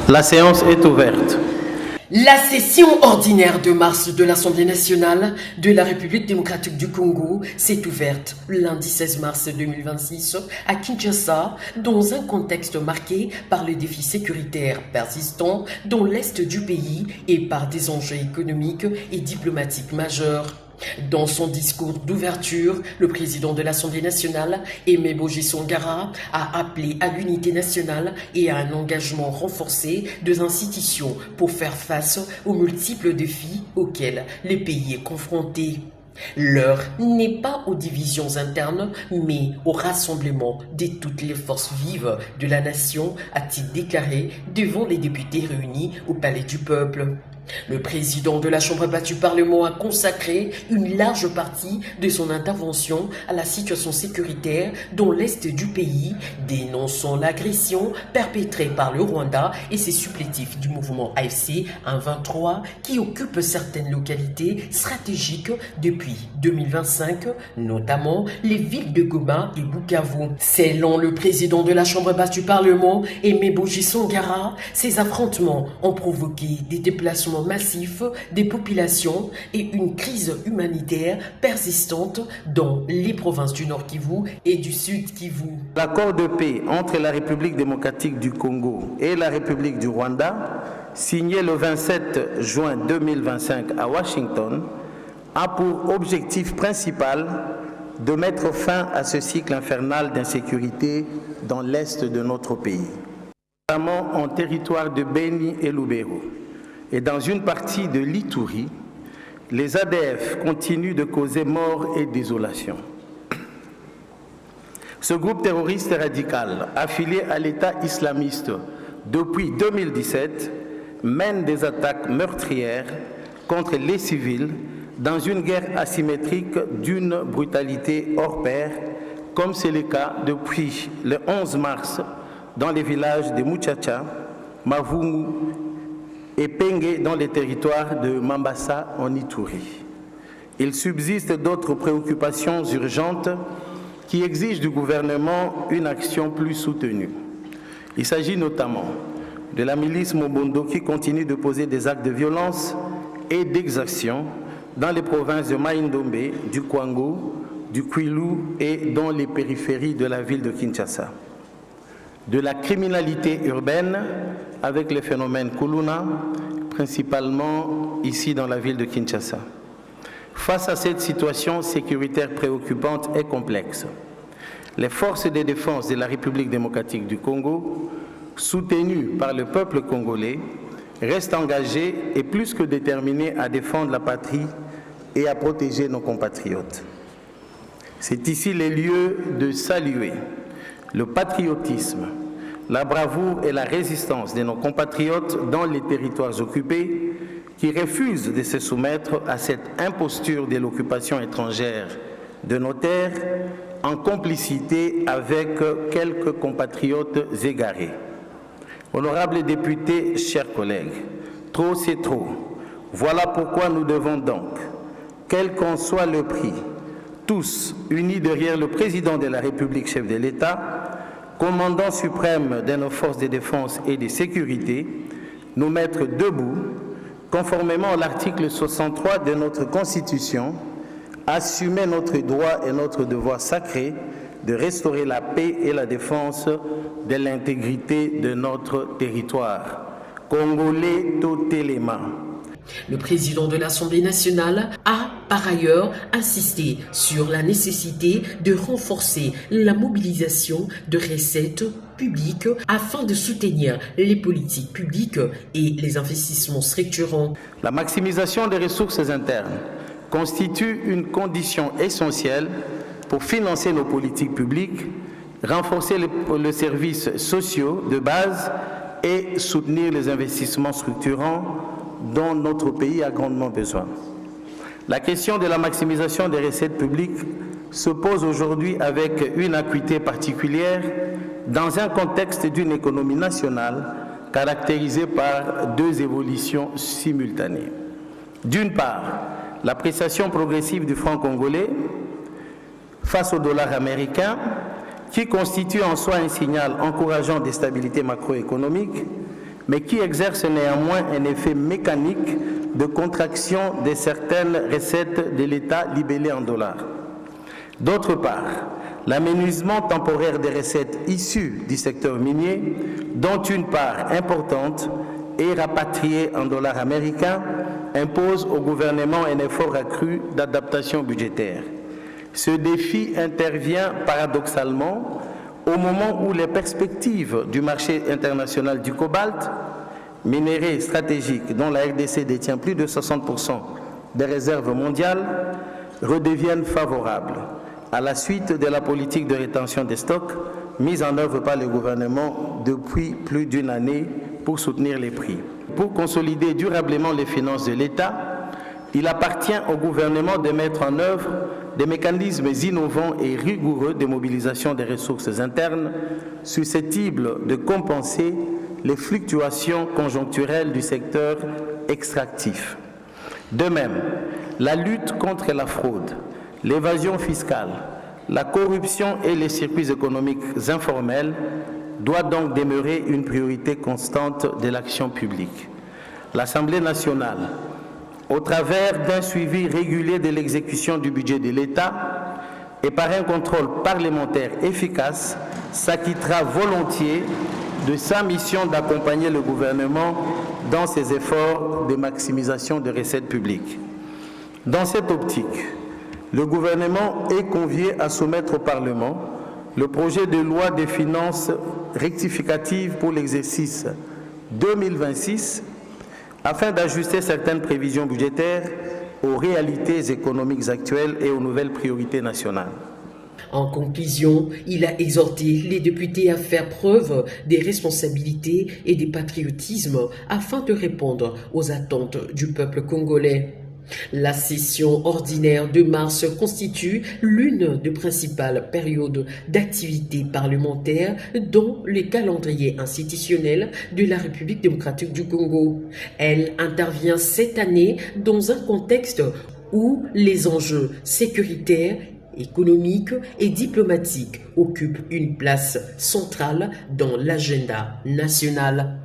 La séance est ouverte. La session ordinaire de mars de l'Assemblée nationale de la République démocratique du Congo s'est ouverte lundi 16 mars 2026 à Kinshasa dans un contexte marqué par le défi sécuritaire persistant dans l'est du pays et par des enjeux économiques et diplomatiques majeurs. Dans son discours d'ouverture, le président de l'Assemblée nationale, Aimé Boji Songara, a appelé à l'unité nationale et à un engagement renforcé des institutions pour faire face aux multiples défis auxquels le pays est confronté. L'heure n'est pas aux divisions internes, mais au rassemblement de toutes les forces vives de la nation, a-t-il déclaré devant les députés réunis au Palais du Peuple. Le président de la Chambre basse du Parlement a consacré une large partie de son intervention à la situation sécuritaire dans l'est du pays, dénonçant l'agression perpétrée par le Rwanda et ses supplétifs du mouvement AFC 1-23 qui occupent certaines localités stratégiques depuis 2025, notamment les villes de Goma et Bukavu. Selon le président de la Chambre basse du Parlement, Aimé Boji Songara, ces affrontements ont provoqué des déplacements massif des populations et une crise humanitaire persistante dans les provinces du Nord Kivu et du Sud Kivu. L'accord de paix entre la République démocratique du Congo et la République du Rwanda, signé le 27 juin 2025 à Washington, a pour objectif principal de mettre fin à ce cycle infernal d'insécurité dans l'est de notre pays, notamment en territoire de Beni et Lubero. Et dans une partie de l'Ituri, les ADF continuent de causer mort et désolation. Ce groupe terroriste radical, affilié à l'État islamiste depuis 2017, mène des attaques meurtrières contre les civils dans une guerre asymétrique d'une brutalité hors pair, comme c'est le cas depuis le 11 mars dans les villages de Muchacha, Mavumu et Pengue dans les territoires de Mambasa en Ituri. Il subsiste d'autres préoccupations urgentes qui exigent du gouvernement une action plus soutenue. Il s'agit notamment de la milice Mobondo qui continue de poser des actes de violence et d'exaction dans les provinces de Maïndombe, du Kwango, du Kwilu et dans les périphéries de la ville de Kinshasa. De la criminalité urbaine avec le phénomène Kuluna, principalement ici dans la ville de Kinshasa. Face à cette situation sécuritaire préoccupante et complexe, les forces de défense de la République démocratique du Congo, soutenues par le peuple congolais, restent engagées et plus que déterminées à défendre la patrie et à protéger nos compatriotes. C'est ici le lieu de saluer le patriotisme, la bravoure et la résistance de nos compatriotes dans les territoires occupés qui refusent de se soumettre à cette imposture de l'occupation étrangère de nos terres en complicité avec quelques compatriotes égarés. Honorables députés, chers collègues, trop c'est trop. Voilà pourquoi nous devons donc, quel qu'en soit le prix, tous unis derrière le président de la République, chef de l'État, commandant suprême de nos forces de défense et de sécurité, nous mettre debout, conformément à l'article 63 de notre Constitution, assumer notre droit et notre devoir sacré de restaurer la paix et la défense de l'intégrité de notre territoire. Congolais totalement. Le président de l'Assemblée nationale a par ailleurs insisté sur la nécessité de renforcer la mobilisation de recettes publiques afin de soutenir les politiques publiques et les investissements structurants. La maximisation des ressources internes constitue une condition essentielle pour financer nos politiques publiques, renforcer les services sociaux de base et soutenir les investissements structurants dont notre pays a grandement besoin. La question de la maximisation des recettes publiques se pose aujourd'hui avec une acuité particulière dans un contexte d'une économie nationale caractérisée par deux évolutions simultanées. D'une part, l'appréciation progressive du franc congolais face au dollar américain, qui constitue en soi un signal encourageant des stabilités macroéconomiques, mais qui exerce néanmoins un effet mécanique de contraction de certaines recettes de l'État libellées en dollars. D'autre part, l'aménagement temporaire des recettes issues du secteur minier, dont une part importante est rapatriée en dollars américains, impose au gouvernement un effort accru d'adaptation budgétaire. Ce défi intervient paradoxalement au moment où les perspectives du marché international du cobalt, minerai stratégique dont la RDC détient plus de 60% des réserves mondiales, redeviennent favorables à la suite de la politique de rétention des stocks mise en œuvre par le gouvernement depuis plus d'une année pour soutenir les prix. Pour consolider durablement les finances de l'État, il appartient au gouvernement de mettre en œuvre des mécanismes innovants et rigoureux de mobilisation des ressources internes susceptibles de compenser les fluctuations conjoncturelles du secteur extractif. De même, la lutte contre la fraude, l'évasion fiscale, la corruption et les circuits économiques informels doit donc demeurer une priorité constante de l'action publique. L'Assemblée nationale, au travers d'un suivi régulier de l'exécution du budget de l'État et par un contrôle parlementaire efficace, s'acquittera volontiers de sa mission d'accompagner le gouvernement dans ses efforts de maximisation des recettes publiques. Dans cette optique, le gouvernement est convié à soumettre au Parlement le projet de loi des finances rectificative pour l'exercice 2026 afin d'ajuster certaines prévisions budgétaires aux réalités économiques actuelles et aux nouvelles priorités nationales. En conclusion, il a exhorté les députés à faire preuve des responsabilités et des patriotismes afin de répondre aux attentes du peuple congolais. La session ordinaire de mars constitue l'une des principales périodes d'activité parlementaire dans le calendrier institutionnel de la République démocratique du Congo. Elle intervient cette année dans un contexte où les enjeux sécuritaires, économiques et diplomatiques occupent une place centrale dans l'agenda national.